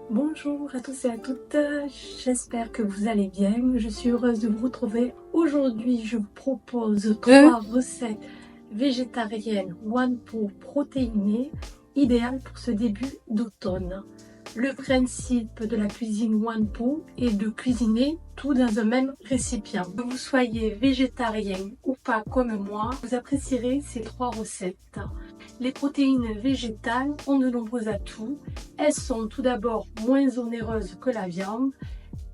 Bonjour à tous et à toutes, j'espère que vous allez bien. Je suis heureuse de vous retrouver. Aujourd'hui, je vous propose 3 recettes végétariennes one pot protéinées, idéales pour ce début d'automne. Le principe de la cuisine one pot est de cuisiner tout dans un même récipient. Que vous soyez végétarien ou pas comme moi, vous apprécierez ces 3 recettes. Les protéines végétales ont de nombreux atouts. Elles sont tout d'abord moins onéreuses que la viande.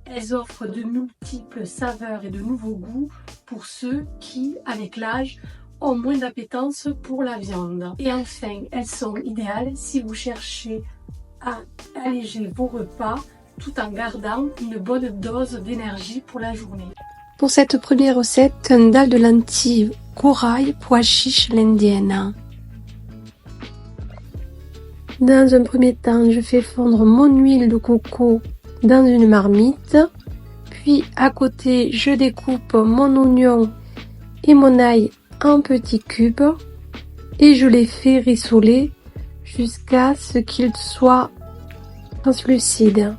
Elles offrent de multiples saveurs et de nouveaux goûts pour ceux qui, avec l'âge, ont moins d'appétence pour la viande. Et enfin, elles sont idéales si vous cherchez à alléger vos repas tout en gardant une bonne dose d'énergie pour la journée. Pour cette première recette, une dalle de lentilles corail, pois chiches l'indienne. Dans un premier temps, je fais fondre mon huile de coco dans une marmite. Puis à côté, je découpe mon oignon et mon ail en petits cubes et je les fais rissoler jusqu'à ce qu'ils soient translucides.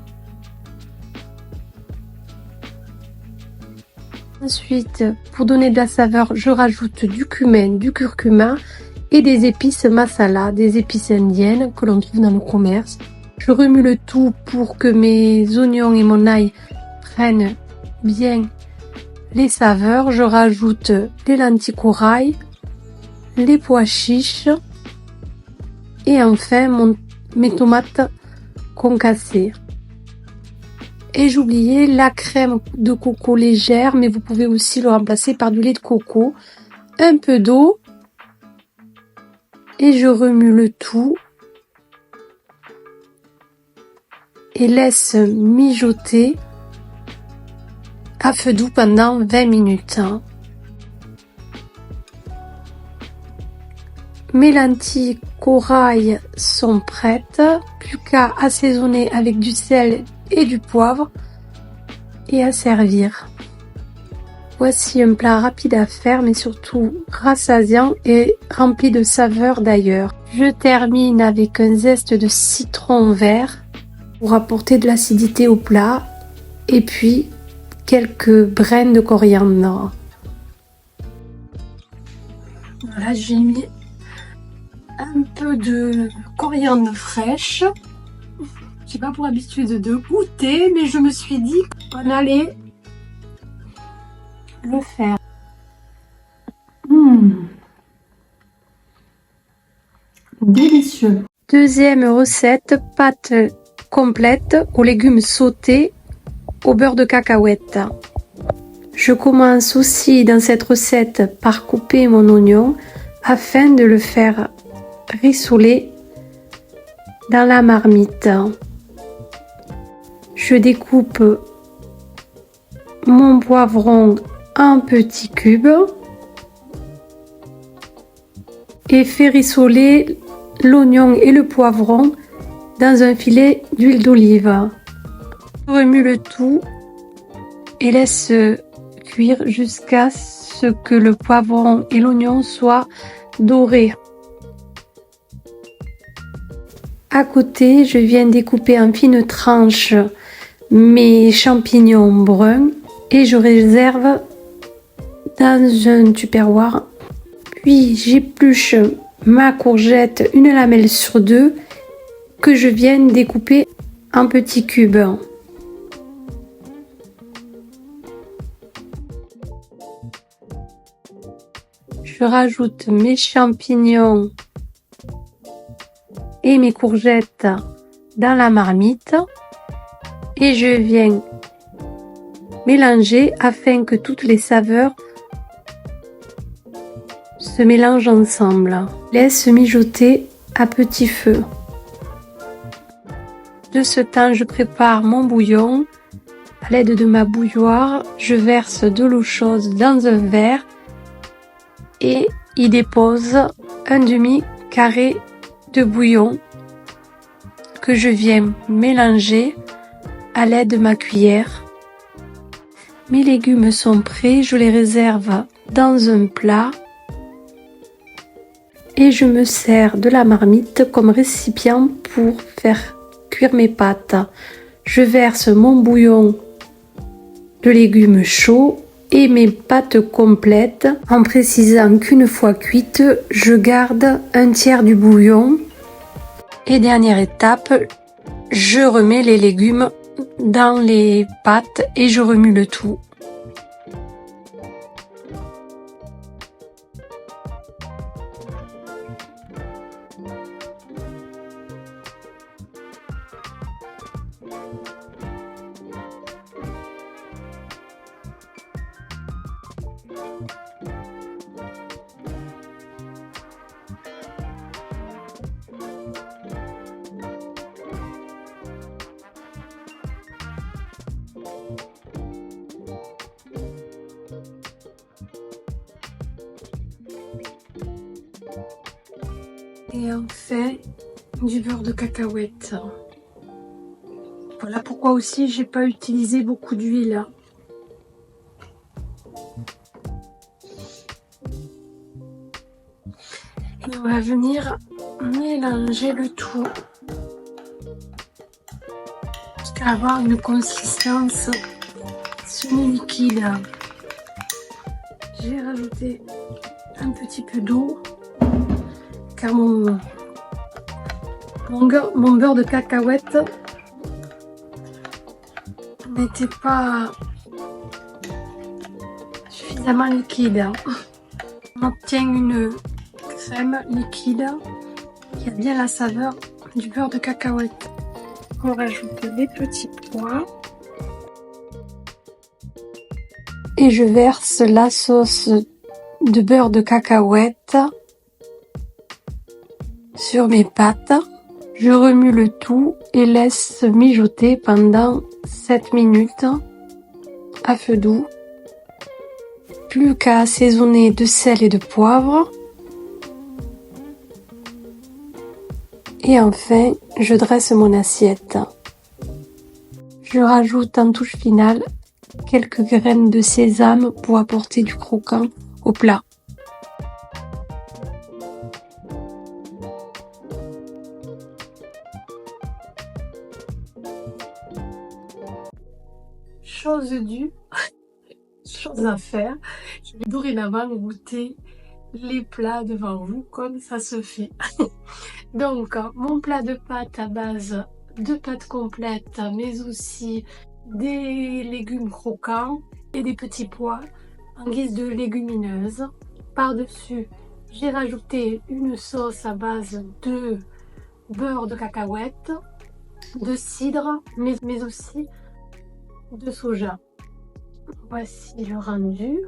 Ensuite, pour donner de la saveur, je rajoute du cumin, du curcuma et des épices masala, des épices indiennes que l'on trouve dans le commerce. Je remue le tout pour que mes oignons et mon ail prennent bien les saveurs. Je rajoute les lentilles corail, les pois chiches et enfin mes tomates concassées. Et j'oubliais la crème de coco légère, mais vous pouvez aussi le remplacer par du lait de coco, un peu d'eau. Et je remue le tout et laisse mijoter à feu doux pendant 20 minutes. Mes lentilles corail sont prêtes, plus qu'à assaisonner avec du sel et du poivre et à servir. Voici un plat rapide à faire mais surtout rassasiant et rempli de saveurs d'ailleurs. Je termine avec un zeste de citron vert pour apporter de l'acidité au plat et puis quelques brins de coriandre. Voilà, j'ai mis un peu de coriandre fraîche. J'ai pas pour habitude de goûter, mais je me suis dit qu'on allait le faire. Délicieux. Deuxième recette, pâte complète aux légumes sautés au beurre de cacahuète. Je commence aussi dans cette recette par couper mon oignon afin de le faire rissoler dans la marmite. Je découpe mon poivron en petits cubes et fais rissoler l'oignon et le poivron dans un filet d'huile d'olive. Je remue le tout et laisse cuire jusqu'à ce que le poivron et l'oignon soient dorés. À côté, je viens découper en fines tranches mes champignons bruns et je réserve dans un tupperware. Puis j'épluche ma courgette une lamelle sur deux que je viens découper en petits cubes. Je rajoute mes champignons et mes courgettes dans la marmite et je viens mélanger afin que toutes les saveurs se mélangent ensemble. Laisse mijoter à petit feu. De ce temps, je prépare mon bouillon. À l'aide de ma bouilloire, je verse de l'eau chaude dans un verre et y dépose un demi-carré de bouillon que je viens mélanger à l'aide de ma cuillère. Mes légumes sont prêts, je les réserve dans un plat et je me sers de la marmite comme récipient pour faire cuire mes pâtes. Je verse mon bouillon de légumes chauds et mes pâtes complètes en précisant qu'une fois cuites, je garde un tiers du bouillon. Et dernière étape, je remets les légumes dans les pâtes et je remue le tout. Et enfin, du beurre de cacahuète. Voilà pourquoi aussi j'ai pas utilisé beaucoup d'huile. Et on va venir mélanger le tout jusqu'à avoir une consistance semi-liquide. J'ai rajouté un petit peu d'eau car mon beurre de cacahuète n'était pas suffisamment liquide. On obtient une crème liquide qui a bien la saveur du beurre de cacahuète. On rajoute les petits pois et je verse la sauce de beurre de cacahuète sur mes pâtes. Je remue le tout et laisse mijoter pendant 7 minutes à feu doux. Plus qu'à assaisonner de sel et de poivre. Et enfin, je dresse mon assiette. Je rajoute en touche finale quelques graines de sésame pour apporter du croquant au plat. Chose due, chose à faire, je vais dorénavant goûter les plats devant vous comme ça se fait. Donc, mon plat de pâtes à base de pâtes complètes, mais aussi des légumes croquants et des petits pois en guise de légumineuses. Par-dessus, j'ai rajouté une sauce à base de beurre de cacahuète, de cidre, mais aussi de soja. Voici le rendu.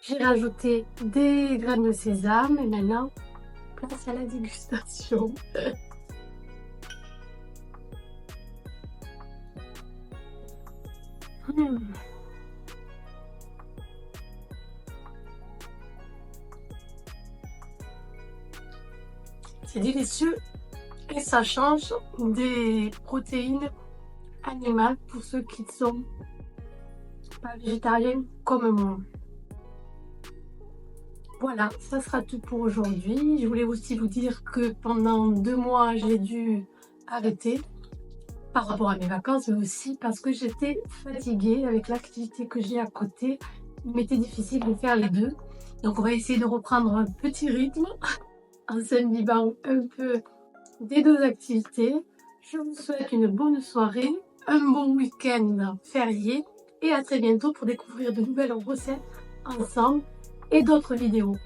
J'ai rajouté des graines de sésame et maintenant, place à la dégustation. C'est délicieux et ça change des protéines animales pour ceux qui ne sont pas végétariens comme moi. Voilà, ça sera tout pour aujourd'hui. Je voulais aussi vous dire que pendant 2 mois, j'ai dû arrêter par rapport à mes vacances, mais aussi parce que j'étais fatiguée avec l'activité que j'ai à côté. Il m'était difficile de faire les deux. Donc on va essayer de reprendre un petit rythme en s'imbibant un peu des deux activités. Je vous souhaite une bonne soirée, un bon week-end férié et à très bientôt pour découvrir de nouvelles recettes ensemble et d'autres vidéos.